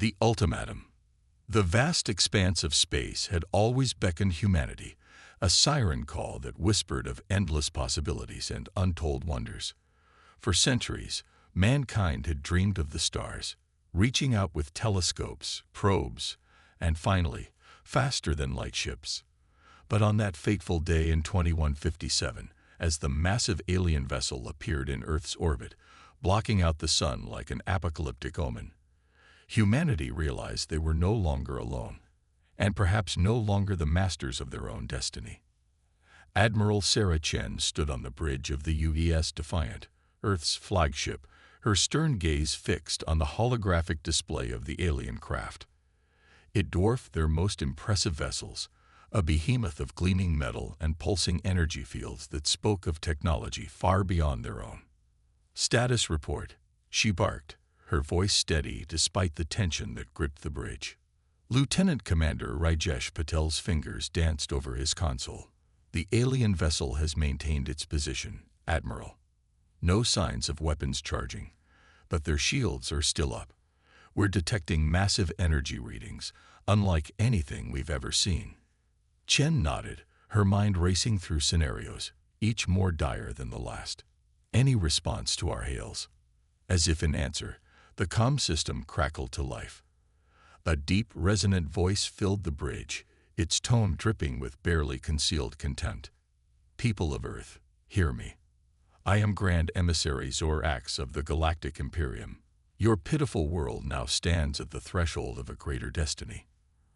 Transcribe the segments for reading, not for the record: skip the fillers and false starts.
The ultimatum. The vast expanse of space had always beckoned humanity, a siren call that whispered of endless possibilities and untold wonders. For centuries, mankind had dreamed of the stars, reaching out with telescopes, probes, and finally, faster-than-light ships. But on that fateful day in 2157, as the massive alien vessel appeared in Earth's orbit, blocking out the sun like an apocalyptic omen, humanity realized they were no longer alone, and perhaps no longer the masters of their own destiny. Admiral Sarah Chen stood on the bridge of the UES Defiant, Earth's flagship, her stern gaze fixed on the holographic display of the alien craft. It dwarfed their most impressive vessels, a behemoth of gleaming metal and pulsing energy fields that spoke of technology far beyond their own. "Status report," she barked, her voice steady despite the tension that gripped the bridge. Lieutenant Commander Rajesh Patel's fingers danced over his console. "The alien vessel has maintained its position, Admiral. No signs of weapons charging, but their shields are still up. We're detecting massive energy readings, unlike anything we've ever seen." Chen nodded, her mind racing through scenarios, each more dire than the last. "Any response to our hails?" As if in answer, the comm system crackled to life. A deep, resonant voice filled the bridge, its tone dripping with barely concealed contempt. "People of Earth, hear me. I am Grand Emissary Zorax of the Galactic Imperium. Your pitiful world now stands at the threshold of a greater destiny.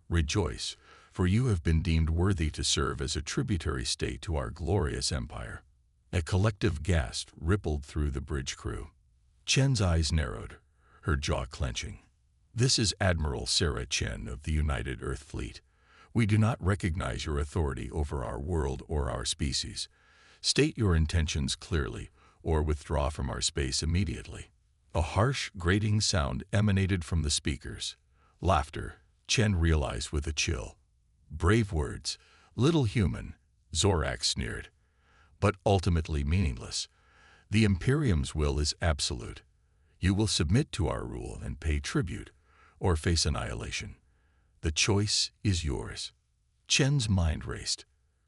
Rejoice, for you have been deemed worthy to serve as a tributary state to our glorious empire." A collective gasp rippled through the bridge crew. Chen's eyes narrowed, her jaw clenching. "This is Admiral Sarah Chen of the United Earth Fleet. We do not recognize your authority over our world or our species. State your intentions clearly, or withdraw from our space immediately." A harsh, grating sound emanated from the speakers. Laughter, Chen realized with a chill. "Brave words, little human," Zorax sneered, "but ultimately meaningless. The Imperium's will is absolute. You will submit to our rule and pay tribute, or face annihilation. The choice is yours." Chen's mind raced.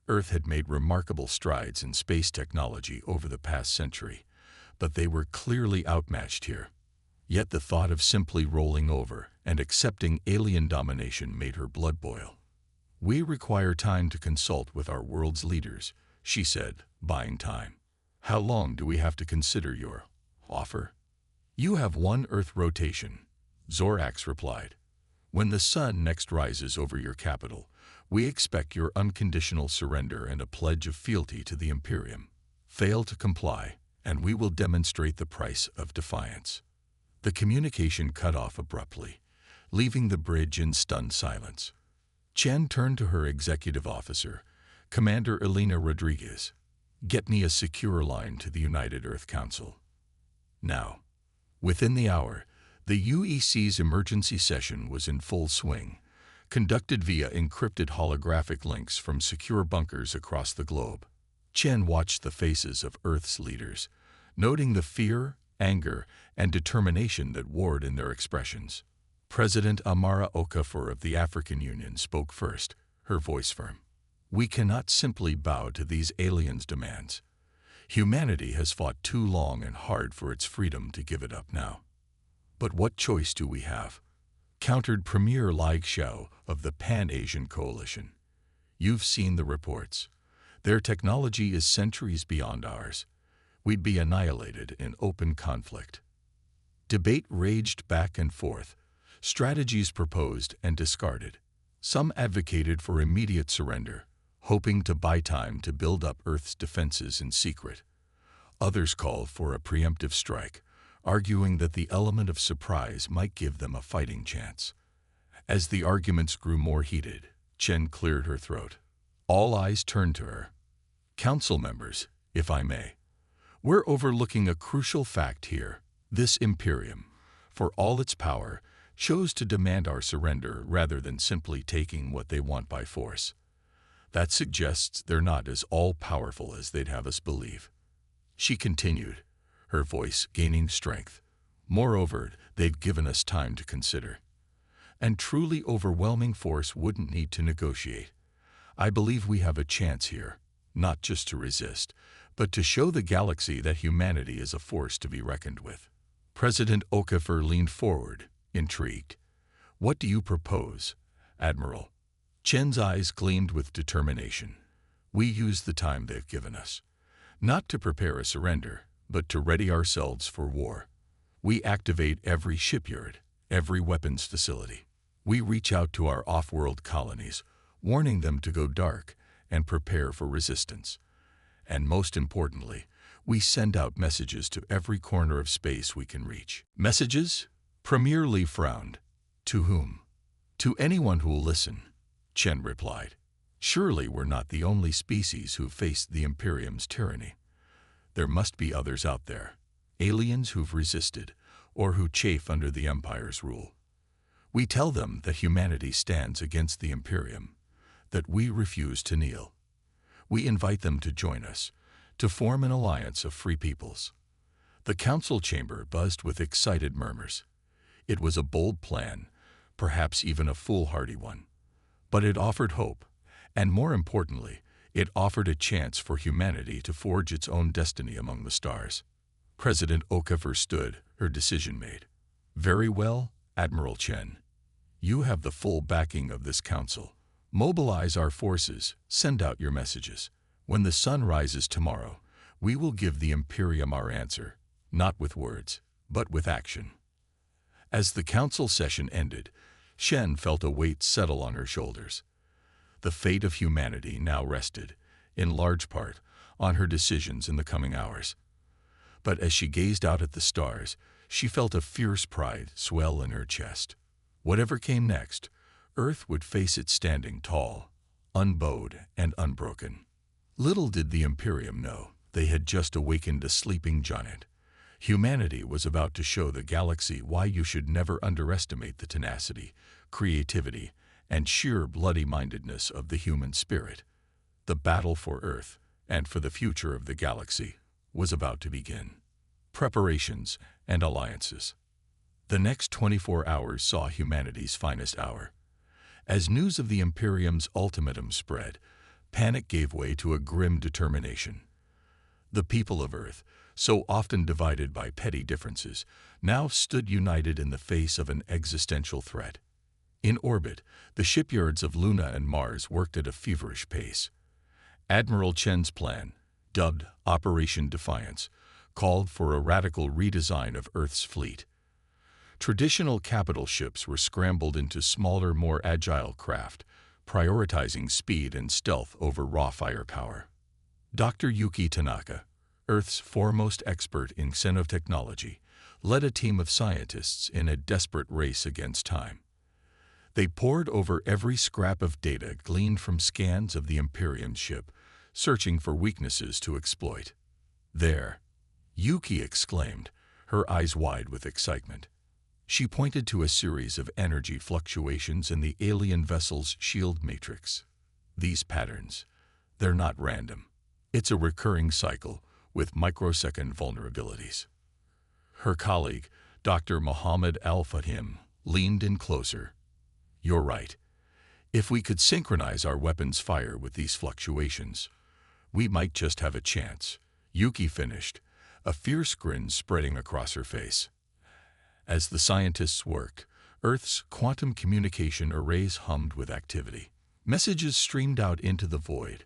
Earth had made remarkable strides in space technology over the past century, but they were clearly outmatched here. Yet the thought of simply rolling over and accepting alien domination made her blood boil. "We require time to consult with our world's leaders," she said, buying time. "How long do we have to consider your offer?" "You have one Earth rotation," Zorax replied. "When the sun next rises over your capital, we expect your unconditional surrender and a pledge of fealty to the Imperium. Fail to comply, and we will demonstrate the price of defiance." The communication cut off abruptly, leaving the bridge in stunned silence. Chen turned to her executive officer, Commander Elena Rodriguez. "Get me a secure line to the United Earth Council. Now." Within the hour, the UEC's emergency session was in full swing, conducted via encrypted holographic links from secure bunkers across the globe. Chen watched the faces of Earth's leaders, noting the fear, anger, and determination that warred in their expressions. President Amara Okafor of the African Union spoke first, her voice firm. "We cannot simply bow to these aliens' demands. Humanity has fought too long and hard for its freedom to give it up now." "But what choice do we have?" countered Premier Lai Xiao of the Pan-Asian Coalition. "You've seen the reports. Their technology is centuries beyond ours. We'd be annihilated in open conflict." Debate raged back and forth, strategies proposed and discarded. Some advocated for immediate surrender, hoping to buy time to build up Earth's defenses in secret. Others called for a preemptive strike, arguing that the element of surprise might give them a fighting chance. As the arguments grew more heated, Chen cleared her throat. All eyes turned to her. "Council members, if I may, we're overlooking a crucial fact here. This Imperium, for all its power, chose to demand our surrender rather than simply taking what they want by force. That suggests they're not as all-powerful as they'd have us believe." She continued, her voice gaining strength. "Moreover, they've given us time to consider. and truly overwhelming force wouldn't need to negotiate. I believe we have a chance here, not just to resist, but to show the galaxy that humanity is a force to be reckoned with. President Okafor leaned forward, intrigued. What do you propose, Admiral? Chen's eyes gleamed with determination. We use the time they've given us, not to prepare a surrender, but to ready ourselves for war. We activate every shipyard, every weapons facility. We reach out to our off-world colonies, warning them to go dark and prepare for resistance. And most importantly, we send out messages to every corner of space we can reach. Messages? Premier Li frowned. To whom? To anyone who'll listen, Chen replied. Surely we're not the only species who faced the Imperium's tyranny. There must be others out there, aliens who've resisted, or who chafe under the Empire's rule. We tell them that humanity stands against the Imperium, that we refuse to kneel. We invite them to join us, to form an alliance of free peoples. The council chamber buzzed with excited murmurs. It was a bold plan, perhaps even a foolhardy one. But it offered hope, and more importantly, it offered a chance for humanity to forge its own destiny among the stars. President Okafor stood, her decision made. Very well, Admiral Chen. You have the full backing of this council. Mobilize our forces, send out your messages. When the sun rises tomorrow, we will give the Imperium our answer, not with words, but with action. As the council session ended, Shen felt a weight settle on her shoulders. The fate of humanity now rested, in large part, on her decisions in the coming hours. But as she gazed out at the stars, she felt a fierce pride swell in her chest. Whatever came next, Earth would face it standing tall, unbowed and unbroken. Little did the Imperium know they had just awakened a sleeping giant. Humanity was about to show the galaxy why you should never underestimate the tenacity, creativity, and sheer bloody-mindedness of the human spirit. The battle for Earth, and for the future of the galaxy, was about to begin. Preparations and alliances. The next 24 hours saw humanity's finest hour. As news of the Imperium's ultimatum spread, panic gave way to a grim determination. The people of Earth, so often divided by petty differences, now stood united in the face of an existential threat. In orbit, the shipyards of Luna and Mars worked at a feverish pace. Admiral Chen's plan, dubbed Operation Defiance, called for a radical redesign of Earth's fleet. Traditional capital ships were scrambled into smaller, more agile craft, prioritizing speed and stealth over raw firepower. Dr. Yuki Tanaka, Earth's foremost expert in xenotechnology, led a team of scientists in a desperate race against time. They pored over every scrap of data gleaned from scans of the Imperium's ship, searching for weaknesses to exploit. There, Yuki exclaimed, her eyes wide with excitement. She pointed to a series of energy fluctuations in the alien vessel's shield matrix. These patterns, they're not random. It's a recurring cycle with microsecond vulnerabilities. Her colleague, Dr. Mohammed Al-Fahim, leaned in closer. You're right. If we could synchronize our weapons fire with these fluctuations, we might just have a chance. Yuki finished, a fierce grin spreading across her face. As the scientists worked, Earth's quantum communication arrays hummed with activity. Messages streamed out into the void,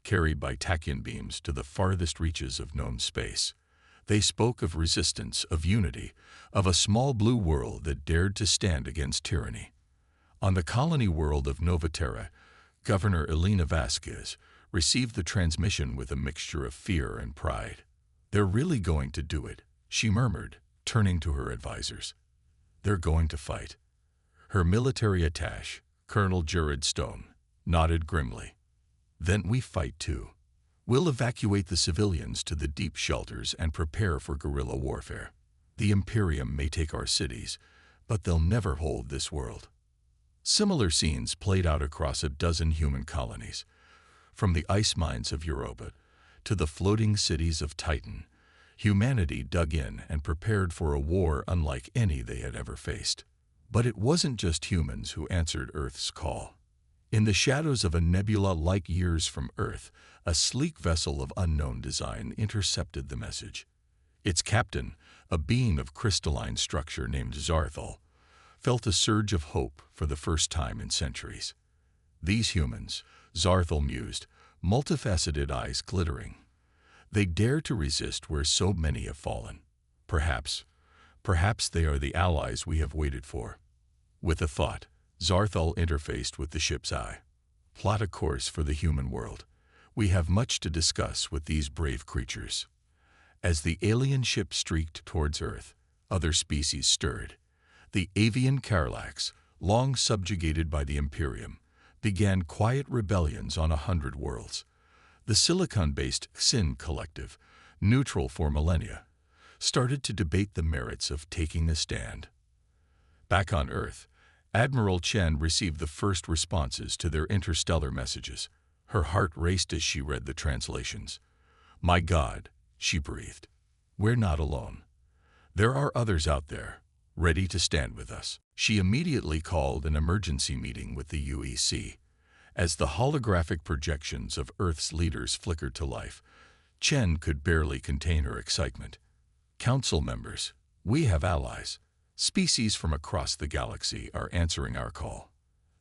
carried by tachyon beams to the farthest reaches of known space. They spoke of resistance, of unity, of a small blue world that dared to stand against tyranny. On the colony world of Novaterra, Governor Elena Vasquez received the transmission with a mixture of fear and pride. They're really going to do it, she murmured, turning to her advisors. They're going to fight. Her military attaché, Colonel Jared Stone, nodded grimly. Then we fight too. We'll evacuate the civilians to the deep shelters and prepare for guerrilla warfare. The Imperium may take our cities, but they'll never hold this world. Similar scenes played out across a dozen human colonies, from the ice mines of Europa to the floating cities of Titan. Humanity dug in and prepared for a war unlike any they had ever faced. But it wasn't just humans who answered Earth's call. In the shadows of a nebula light years from Earth, a sleek vessel of unknown design intercepted the message. Its captain, a being of crystalline structure named Zarthal, felt a surge of hope for the first time in centuries. These humans, Zarthal mused, multifaceted eyes glittering. They dare to resist where so many have fallen. Perhaps they are the allies we have waited for. With a thought, Zarthal interfaced with the ship's eye. Plot a course for the human world. We have much to discuss with these brave creatures. As the alien ship streaked towards Earth, other species stirred. The avian Karlax, long subjugated by the Imperium, began quiet rebellions on 100 worlds. The silicon-based Xin Collective, neutral for millennia, started to debate the merits of taking a stand. Back on Earth, Admiral Chen received the first responses to their interstellar messages. Her heart raced as she read the translations. "My God," she breathed, "we're not alone. There are others out there, ready to stand with us." She immediately called an emergency meeting with the UEC. As the holographic projections of Earth's leaders flickered to life, Chen could barely contain her excitement. "Council members, we have allies. Species from across the galaxy are answering our call.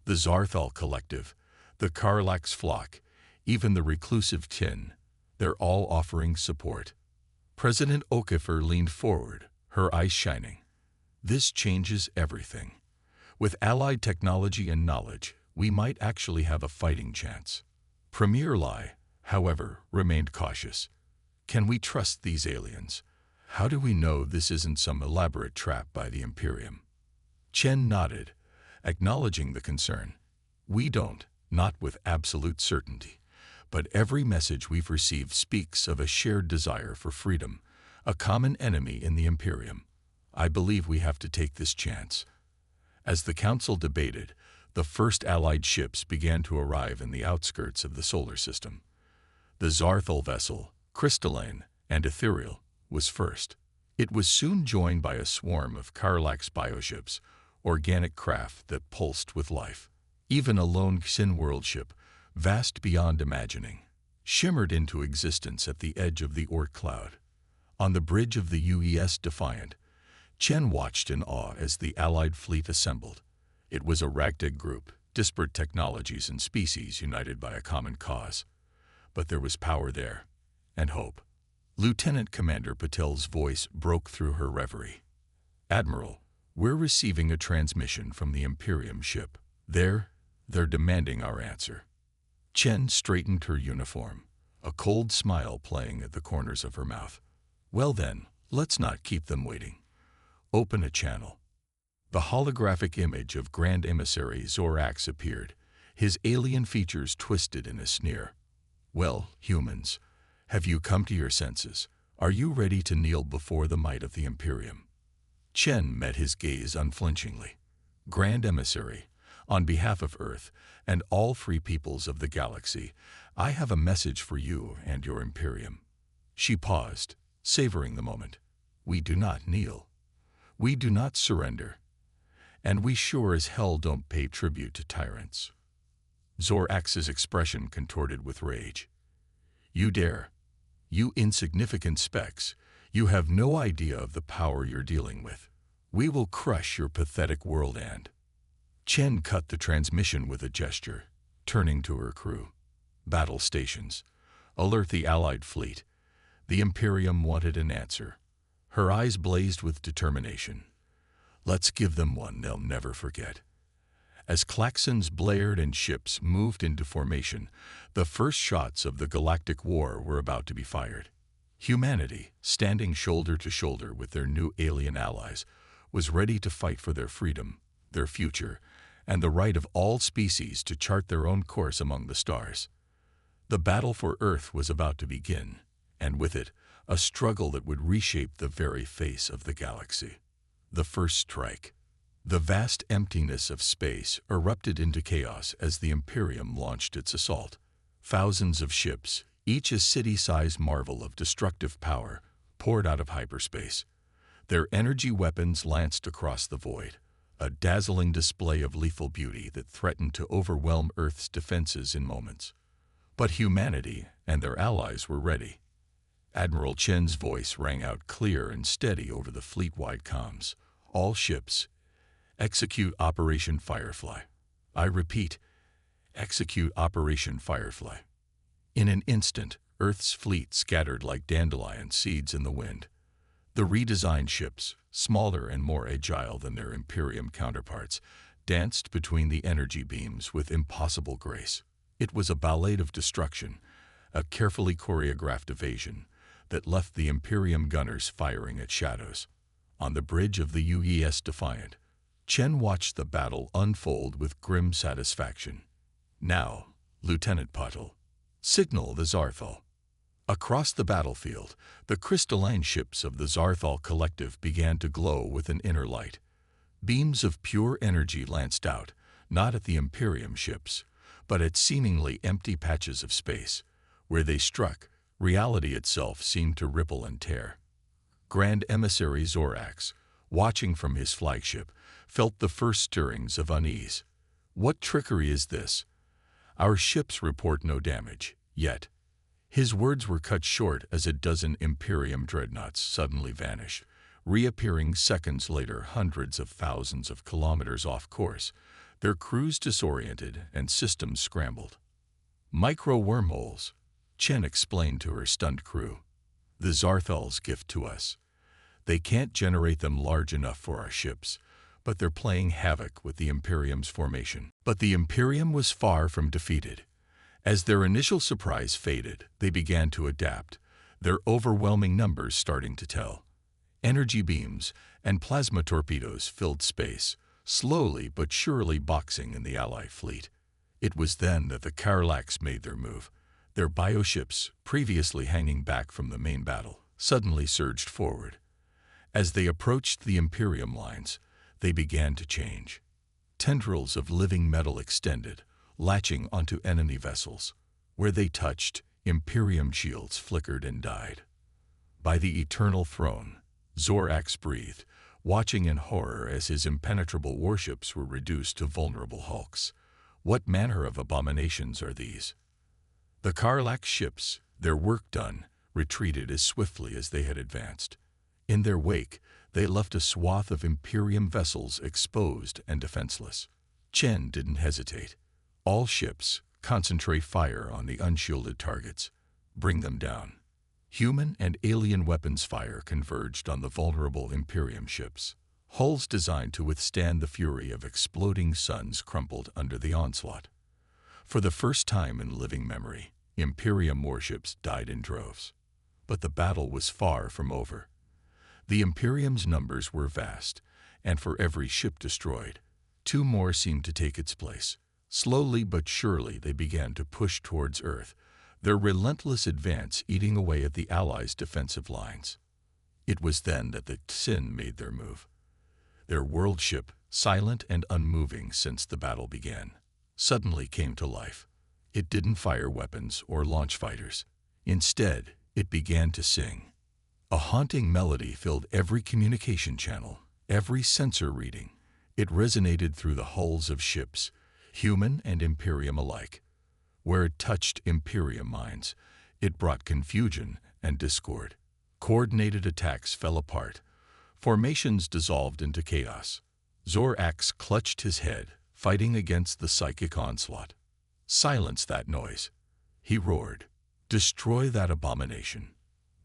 The Zarthal Collective, the Karlax flock, even the reclusive Tin, they're all offering support." President Okafor leaned forward, her eyes shining. "This changes everything. With allied technology and knowledge, we might actually have a fighting chance." Premier Lai, however, remained cautious. "Can we trust these aliens? How do we know this isn't some elaborate trap by the Imperium?" Chen nodded, acknowledging the concern. "We don't, not with absolute certainty. But every message we've received speaks of a shared desire for freedom, a common enemy in the Imperium. I believe we have to take this chance." As the Council debated, the first Allied ships began to arrive in the outskirts of the solar system. The Zarthal vessel, crystalline and ethereal, was first. It was soon joined by a swarm of Karlax bioships, organic craft that pulsed with life. Even a lone Xin world ship, vast beyond imagining, shimmered into existence at the edge of the Orc cloud. On the bridge of the UES Defiant, Chen watched in awe as the Allied fleet assembled. It was a ragtag group, disparate technologies and species united by a common cause. But there was power there, and hope. Lieutenant Commander Patel's voice broke through her reverie. "Admiral, we're receiving a transmission from the Imperium ship. They're demanding our answer." Chen straightened her uniform, a cold smile playing at the corners of her mouth. "Well then, let's not keep them waiting. Open a channel." The holographic image of Grand Emissary Zorax appeared, his alien features twisted in a sneer. "Well, humans, have you come to your senses? Are you ready to kneel before the might of the Imperium?" Chen met his gaze unflinchingly. "Grand Emissary, on behalf of Earth and all free peoples of the galaxy, I have a message for you and your Imperium." She paused, savoring the moment. "We do not kneel. We do not surrender. And we sure as hell don't pay tribute to tyrants." Zorax's expression contorted with rage. "You dare? You insignificant specks, you have no idea of the power you're dealing with. We will crush your pathetic world and—" Chen cut the transmission with a gesture, turning to her crew. "Battle stations. Alert the Allied fleet. The Imperium wanted an answer." Her eyes blazed with determination. "Let's give them one they'll never forget." As klaxons blared and ships moved into formation, the first shots of the Galactic War were about to be fired. Humanity, standing shoulder to shoulder with their new alien allies, was ready to fight for their freedom, their future, and the right of all species to chart their own course among the stars. The battle for Earth was about to begin, and with it, a struggle that would reshape the very face of the galaxy. The first strike. The vast emptiness of space erupted into chaos as the Imperium launched its assault. Thousands of ships, each a city-sized marvel of destructive power, poured out of hyperspace. Their energy weapons lanced across the void. a dazzling display of lethal beauty that threatened to overwhelm Earth's defenses in moments. But humanity and their allies were ready. Admiral Chen's voice rang out clear and steady over the fleet-wide comms. All ships, execute Operation Firefly. I repeat, execute Operation Firefly. In an instant, Earth's fleet scattered like dandelion seeds in the wind. The redesigned ships, smaller and more agile than their Imperium counterparts, danced between the energy beams with impossible grace. It was a ballet of destruction, a carefully choreographed evasion that left the Imperium gunners firing at shadows. On the bridge of the UES Defiant, Chen watched the battle unfold with grim satisfaction. Now, Lieutenant Patel, signal the Zarthal. Across the battlefield, the crystalline ships of the Zarthal Collective began to glow with an inner light. Beams of pure energy lanced out, not at the Imperium ships, but at seemingly empty patches of space. Where they struck, reality itself seemed to ripple and tear. Grand Emissary Zorax, watching from his flagship, felt the first stirrings of unease. What trickery is this? Our ships report no damage, yet. His words were cut short as a dozen Imperium dreadnoughts suddenly vanished, reappearing seconds later hundreds of thousands of kilometers off course, their crews disoriented and systems scrambled. Micro-wormholes, Chen explained to her stunned crew. The Zarthal's gift to us. They can't generate them large enough for our ships, but they're playing havoc with the Imperium's formation. But the Imperium was far from defeated. As their initial surprise faded, they began to adapt, their overwhelming numbers starting to tell. Energy beams and plasma torpedoes filled space, slowly but surely boxing in the Allied fleet. It was then that the Karlax made their move. Their bioships, previously hanging back from the main battle, suddenly surged forward. As they approached the Imperium lines, they began to change. Tendrils of living metal extended, latching onto enemy vessels. Where they touched, Imperium shields flickered and died. By the Eternal Throne, Zorax breathed, watching in horror as his impenetrable warships were reduced to vulnerable hulks. What manner of abominations are these? The Karlax ships, their work done, retreated as swiftly as they had advanced. In their wake, they left a swath of Imperium vessels exposed and defenseless. Chen didn't hesitate. All ships, concentrate fire on the unshielded targets. Bring them down. Human and alien weapons fire converged on the vulnerable Imperium ships. Hulls designed to withstand the fury of exploding suns crumpled under the onslaught. For the first time in living memory, Imperium warships died in droves. But the battle was far from over. The Imperium's numbers were vast, and for every ship destroyed, 2 more seemed to take its place. Slowly but surely they began to push towards Earth, their relentless advance eating away at the Allies' defensive lines. It was then that the Xin made their move. Their world ship, silent and unmoving since the battle began, suddenly came to life. It didn't fire weapons or launch fighters. Instead, it began to sing. A haunting melody filled every communication channel, every sensor reading. It resonated through the hulls of ships, human and Imperium alike. Where it touched Imperium minds, it brought confusion and discord. Coordinated attacks fell apart. Formations dissolved into chaos. Zorax clutched his head, fighting against the psychic onslaught. Silence that noise, he roared. Destroy that abomination.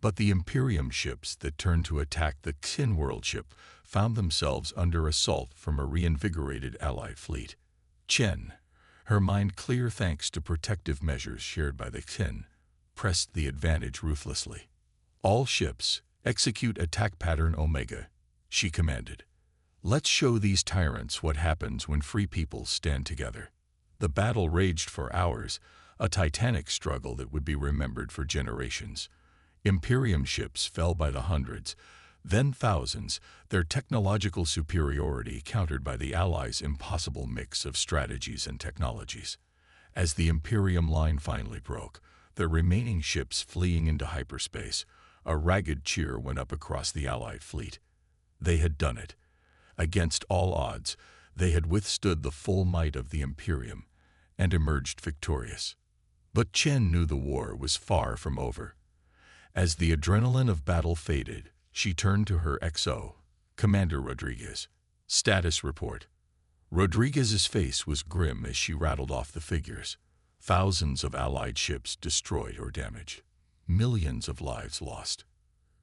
But the Imperium ships that turned to attack the Xin world ship found themselves under assault from a reinvigorated Allied fleet. Chen, her mind clear thanks to protective measures shared by the Xin, pressed the advantage ruthlessly. All ships, execute attack pattern Omega, she commanded. Let's show these tyrants what happens when free peoples stand together. The battle raged for hours, a titanic struggle that would be remembered for generations. Imperium ships fell by the hundreds, then thousands, their technological superiority countered by the Allies' impossible mix of strategies and technologies. As the Imperium line finally broke, the remaining ships fleeing into hyperspace, a ragged cheer went up across the Allied fleet. They had done it. Against all odds, they had withstood the full might of the Imperium and emerged victorious. But Chen knew the war was far from over. As the adrenaline of battle faded, she turned to her XO, Commander Rodriguez. Status report. Rodriguez's face was grim as she rattled off the figures. Thousands of Allied ships destroyed or damaged. Millions of lives lost.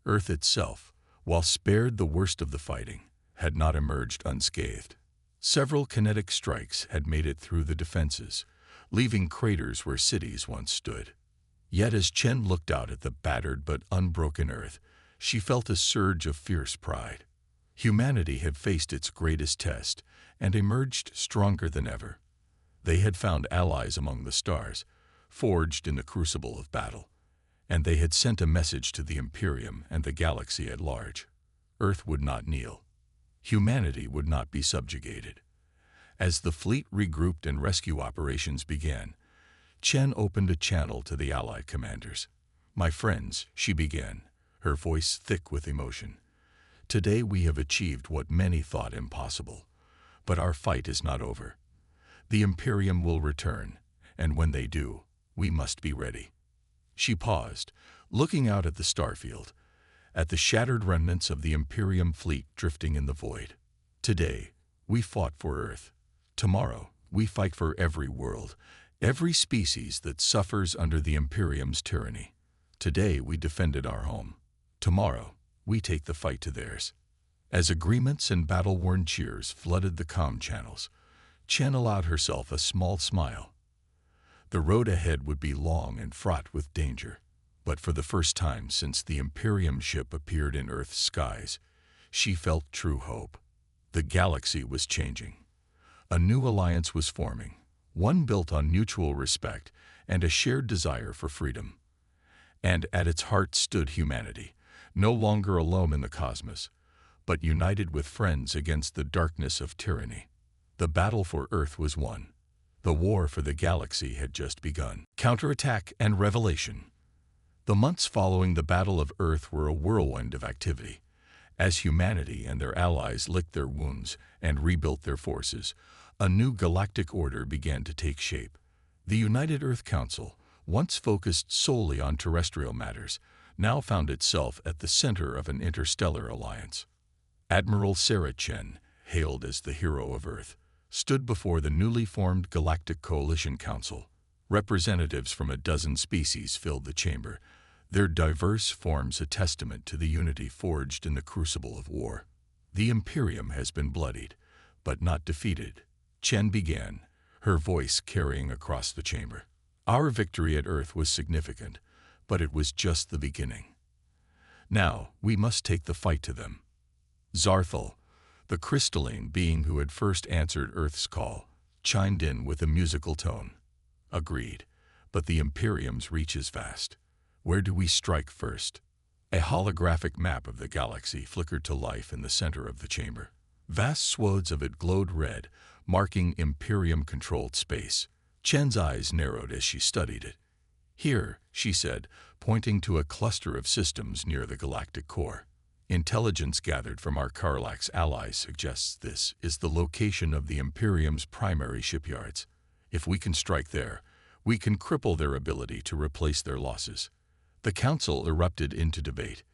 Earth itself, while spared the worst of the fighting, had not emerged unscathed. Several kinetic strikes had made it through the defenses, leaving craters where cities once stood. Yet as Chen looked out at the battered but unbroken Earth, she felt a surge of fierce pride. Humanity had faced its greatest test and emerged stronger than ever. They had found allies among the stars, forged in the crucible of battle, and they had sent a message to the Imperium and the galaxy at large. Earth would not kneel. Humanity would not be subjugated. As the fleet regrouped and rescue operations began, Chen opened a channel to the Allied commanders. "My friends," she began, her voice thick with emotion. "Today we have achieved what many thought impossible. But our fight is not over. The Imperium will return, and when they do, we must be ready." She paused, looking out at the starfield, at the shattered remnants of the Imperium fleet drifting in the void. "Today, we fought for Earth. Tomorrow, we fight for every world, every species that suffers under the Imperium's tyranny. Today, we defended our home. Tomorrow, we take the fight to theirs." As agreements and battle-worn cheers flooded the comm channels, Chen allowed herself a small smile. The road ahead would be long and fraught with danger, but for the first time since the Imperium ship appeared in Earth's skies, she felt true hope. The galaxy was changing. A new alliance was forming, one built on mutual respect and a shared desire for freedom. And at its heart stood humanity, no longer alone in the cosmos, but united with friends against the darkness of tyranny. The battle for Earth was won. The war for the galaxy had just begun. Counterattack and revelation. The months following the Battle of Earth were a whirlwind of activity. As humanity and their allies licked their wounds and rebuilt their forces, a new galactic order began to take shape. The United Earth Council, once focused solely on terrestrial matters, now found itself at the center of an interstellar alliance. Admiral Sarah Chen, hailed as the hero of Earth, stood before the newly formed Galactic Coalition Council. Representatives from a dozen species filled the chamber, their diverse forms a testament to the unity forged in the crucible of war. "The Imperium has been bloodied, but not defeated," Chen began, her voice carrying across the chamber. "Our victory at Earth was significant, but it was just the beginning. Now, we must take the fight to them." Zarthal, the crystalline being who had first answered Earth's call, chimed in with a musical tone. "Agreed, but the Imperium's reach is vast. Where do we strike first?" A holographic map of the galaxy flickered to life in the center of the chamber. Vast swaths of it glowed red, marking Imperium-controlled space. Chen's eyes narrowed as she studied it. "Here," she said, pointing to a cluster of systems near the galactic core. "Intelligence gathered from our Karlax allies suggests this is the location of the Imperium's primary shipyards. If we can strike there, we can cripple their ability to replace their losses." The council erupted into debate.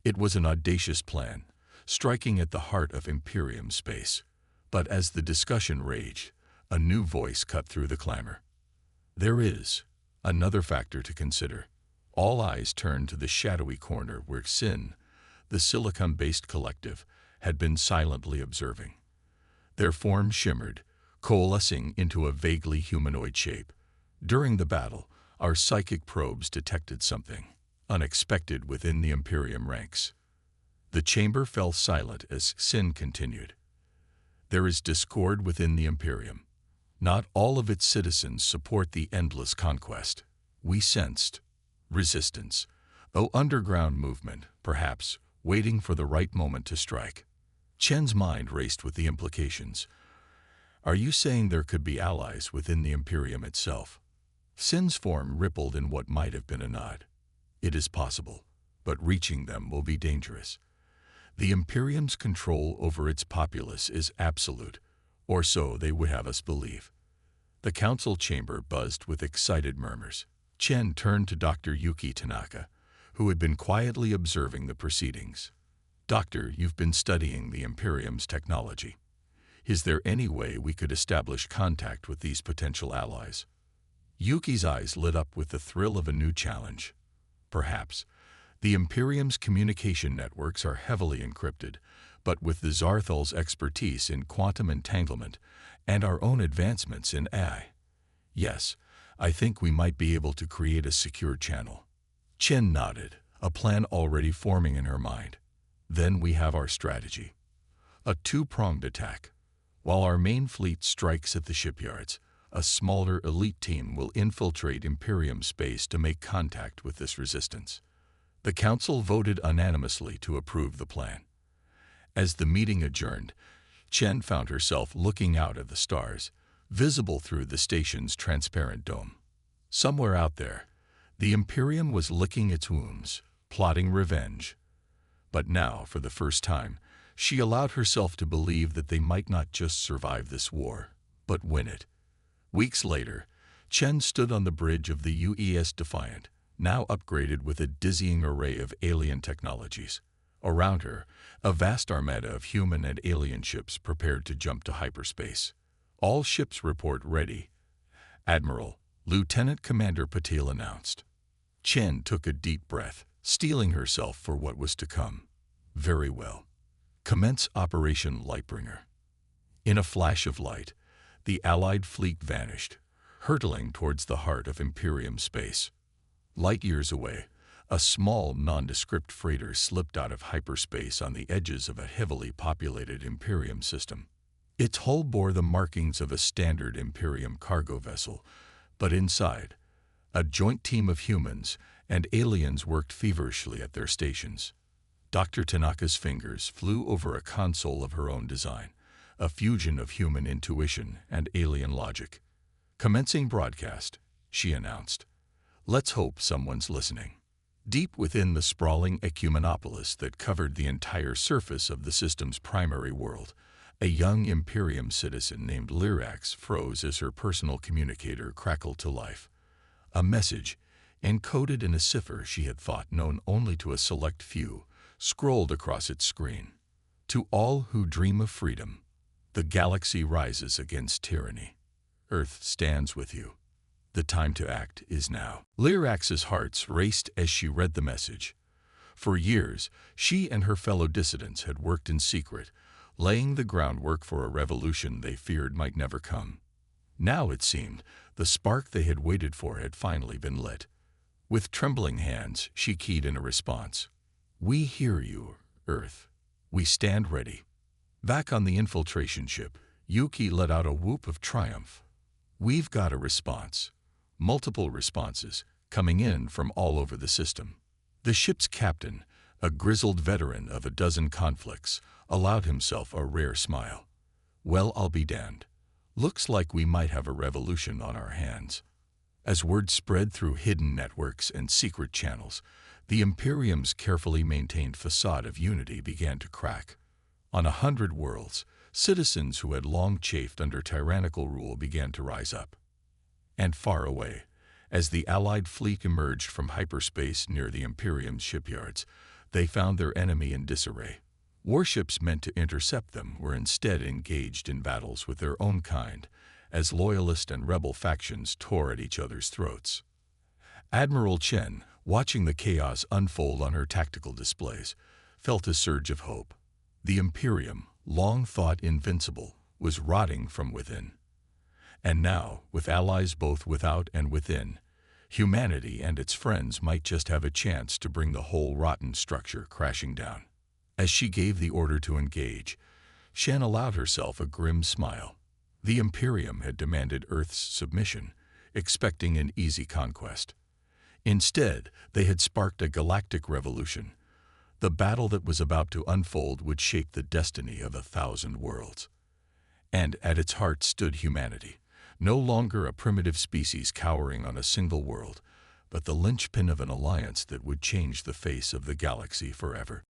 It was an audacious plan, striking at the heart of Imperium space. But as the discussion raged, a new voice cut through the clamor. "There is another factor to consider." All eyes turned to the shadowy corner where Sin, the silicon-based collective, had been silently observing. Their forms shimmered, coalescing into a vaguely humanoid shape. "During the battle, our psychic probes detected something unexpected within the Imperium ranks." The chamber fell silent as Sin continued. "There is discord within the Imperium. Not all of its citizens support the endless conquest. We sensed resistance, an underground movement, perhaps, waiting for the right moment to strike." Chen's mind raced with the implications. "Are you saying there could be allies within the Imperium itself?" Sin's form rippled in what might have been a nod. "It is possible, but reaching them will be dangerous. The Imperium's control over its populace is absolute, or so they would have us believe. The council chamber buzzed with excited murmurs. Chen turned to Dr. Yuki Tanaka, who had been quietly observing the proceedings. "Doctor, you've been studying the Imperium's technology. Is there any way we could establish contact with these potential allies?" Yuki's eyes lit up with the thrill of a new challenge. "Perhaps. The Imperium's communication networks are heavily encrypted, but with the Zarthal's expertise in quantum entanglement and our own advancements in AI, yes, I think we might be able to create a secure channel." Chen nodded, a plan already forming in her mind. "Then we have our strategy. A two-pronged attack. While our main fleet strikes at the shipyards, a smaller elite team will infiltrate Imperium space to make contact with this resistance." The council voted unanimously to approve the plan. As the meeting adjourned, Chen found herself looking out at the stars, visible through the station's transparent dome. Somewhere out there, the Imperium was licking its wounds, plotting revenge. But now, for the first time, she allowed herself to believe that they might not just survive this war, but win it. Weeks later, Chen stood on the bridge of the UES Defiant, now upgraded with a dizzying array of alien technologies. Around her, a vast armada of human and alien ships prepared to jump to hyperspace. "All ships report ready," Admiral Lieutenant Commander Patel announced. Chen took a deep breath, steeling herself for what was to come. "Very well. Commence Operation Lightbringer." In a flash of light, the Allied fleet vanished, hurtling towards the heart of Imperium space. Light years away, a small, nondescript freighter slipped out of hyperspace on the edges of a heavily populated Imperium system. Its hull bore the markings of a standard Imperium cargo vessel, but inside, a joint team of humans and aliens worked feverishly at their stations. Dr. Tanaka's fingers flew over a console of her own design, a fusion of human intuition and alien logic. "Commencing broadcast," she announced. "Let's hope someone's listening." Deep within the sprawling ecumenopolis that covered the entire surface of the system's primary world, a young Imperium citizen named Lyrax froze as her personal communicator crackled to life. A message, encoded in a cipher she had thought known only to a select few, scrolled across its screen. "To all who dream of freedom, the galaxy rises against tyranny. Earth stands with you. The time to act is now." Lyrax's heart raced as she read the message. For years, she and her fellow dissidents had worked in secret, laying the groundwork for a revolution they feared might never come. Now, it seemed, the spark they had waited for had finally been lit. With trembling hands, she keyed in a response. "We hear you, Earth. We stand ready." Back on the infiltration ship, Yuki let out a whoop of triumph. "We've got a response. Multiple responses, coming in from all over the system." The ship's captain, a grizzled veteran of a dozen conflicts, allowed himself a rare smile. "Well, I'll be damned. Looks like we might have a revolution on our hands." As word spread through hidden networks and secret channels, the Imperium's carefully maintained facade of unity began to crack. On 100 worlds, citizens who had long chafed under tyrannical rule began to rise up. And far away, as the Allied fleet emerged from hyperspace near the Imperium's shipyards, they found their enemy in disarray. Warships meant to intercept them were instead engaged in battles with their own kind, as loyalist and rebel factions tore at each other's throats. Admiral Chen, watching the chaos unfold on her tactical displays, felt a surge of hope. The Imperium, long thought invincible, was rotting from within. And now, with allies both without and within, humanity and its friends might just have a chance to bring the whole rotten structure crashing down. As she gave the order to engage, Shen allowed herself a grim smile. The Imperium had demanded Earth's submission, expecting an easy conquest. Instead, they had sparked a galactic revolution. The battle that was about to unfold would shape the destiny of 1,000 worlds. And at its heart stood humanity, no longer a primitive species cowering on a single world, but the linchpin of an alliance that would change the face of the galaxy forever.